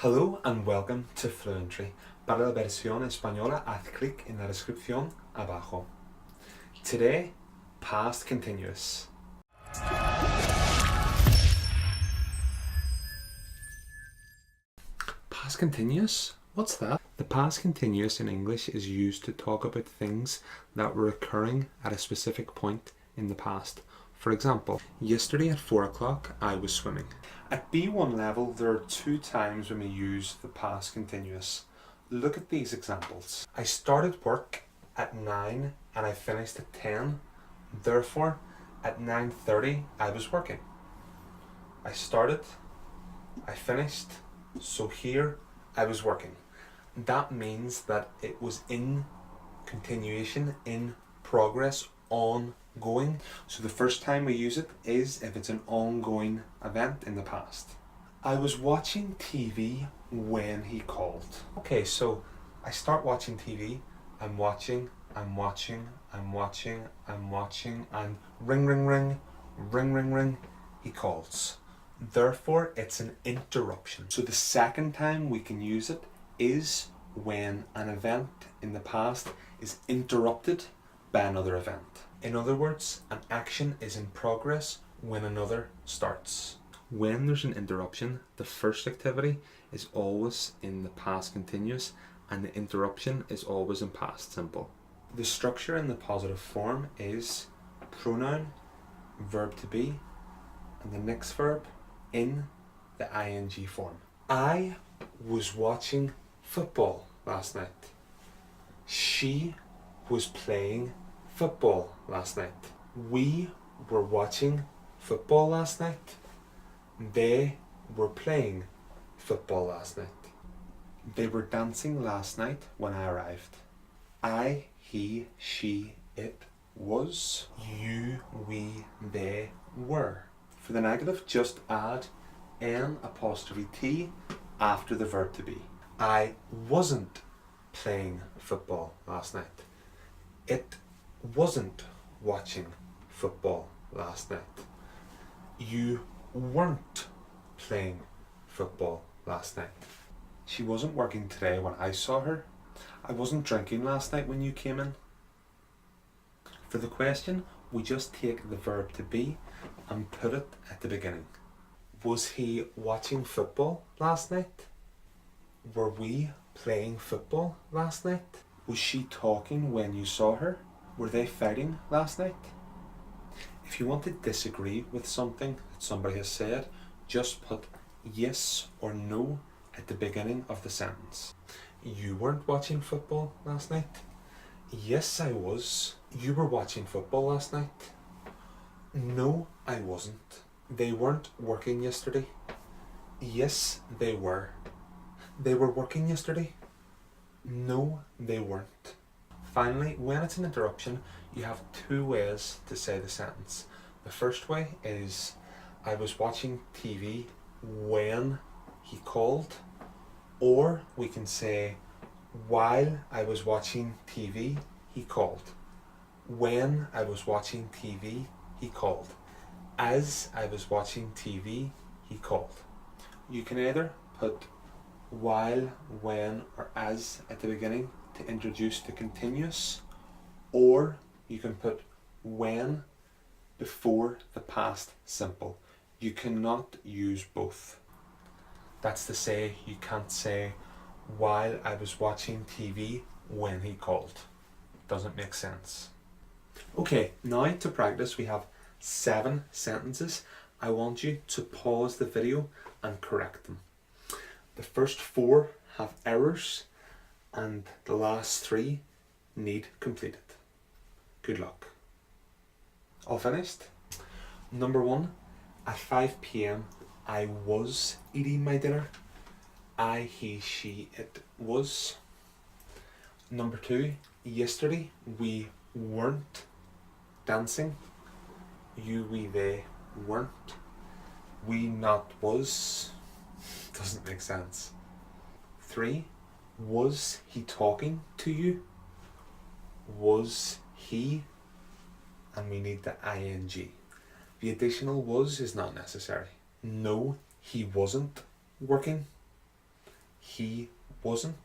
Hello and welcome to Fluentry. Para la versión española, haz clic en la descripción abajo. Today, past continuous. Past continuous? What's that? The past continuous in English is used to talk about things that were occurring at a specific point in the past. For example, yesterday at 4 o'clock I was swimming. At B1 level, there are two times when we use the past continuous. Look at these examples. I started work at 9 and I finished at 10. Therefore, at 9:30 I was working. I started, I finished, so here I was working. That means that it was in continuation, in progress, ongoing. So the first time we use it is if it's an ongoing event in the past. I was watching TV when he called. Okay, so I start watching TV, I'm watching, and ring, ring, ring, ring, ring, ring, he calls. Therefore, it's an interruption. So the second time we can use it is when an event in the past is interrupted by another event. In other words, an action is in progress when another starts. When there's an interruption, the first activity is always in the past continuous and the interruption is always in past simple. The structure in the positive form is pronoun, verb to be, and the next verb in the ing form. I was watching football last night. She was playing football last night. We were watching football last night. They were playing football last night. They were dancing last night when I arrived. I, he, she, it was. You, we, they were. For the negative, just add N''T after the verb to be. I wasn't playing football last night. It wasn't watching football last night. You weren't playing football last night. She wasn't working today when I saw her. I wasn't drinking last night when you came in. For the question, we just take the verb to be and put it at the beginning. Was he watching football last night? Were we playing football last night? Was she talking when you saw her? Were they fighting last night? If you want to disagree with something that somebody has said, just put yes or no at the beginning of the sentence. You weren't watching football last night? Yes, I was. You were watching football last night? No, I wasn't. They weren't working yesterday? Yes, they were. They were working yesterday? No, they weren't. Finally, when it's an interruption, you have two ways to say the sentence. The first way is I was watching TV when he called, or we can say while I was watching TV, he called. When I was watching TV, he called. As I was watching TV, he called. You can either put while, when, or as at the beginning to introduce the continuous, or you can put when before the past simple. You cannot use both. That's to say, you can't say while I was watching TV when he called. Doesn't make sense. Okay, now to practice, we have 7 sentences. I want you to pause the video and correct them. The first 4 have errors and the last 3 need completed. Good luck. All finished? Number 1, at 5 p.m. I was eating my dinner. I, he, she, it was. Number 2, yesterday we weren't dancing. You, we, they weren't. We, not, was. Doesn't make sense. 3, was he talking to you? Was he? And we need the ing. The additional was is not necessary. No, he wasn't working. he wasn't,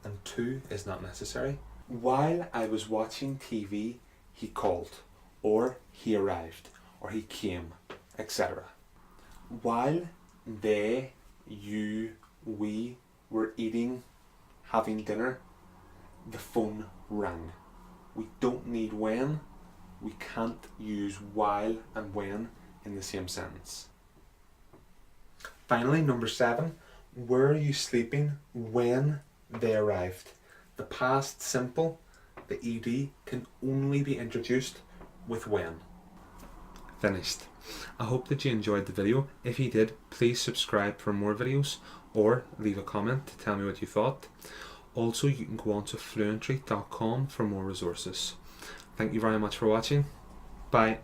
and to is not necessary. While I was watching TV, he called, or he arrived, or he came, etc. While they, you, we were eating, having dinner, the phone rang. We don't need when. We can't use while and when in the same sentence. Finally, number 7, were you sleeping when they arrived? The past simple, the ed, can only be introduced with when. Finished. I hope that you enjoyed the video. If you did, please subscribe for more videos or leave a comment to tell me what you thought. Also, you can go on to fluentry.com for more resources. Thank you very much for watching. Bye.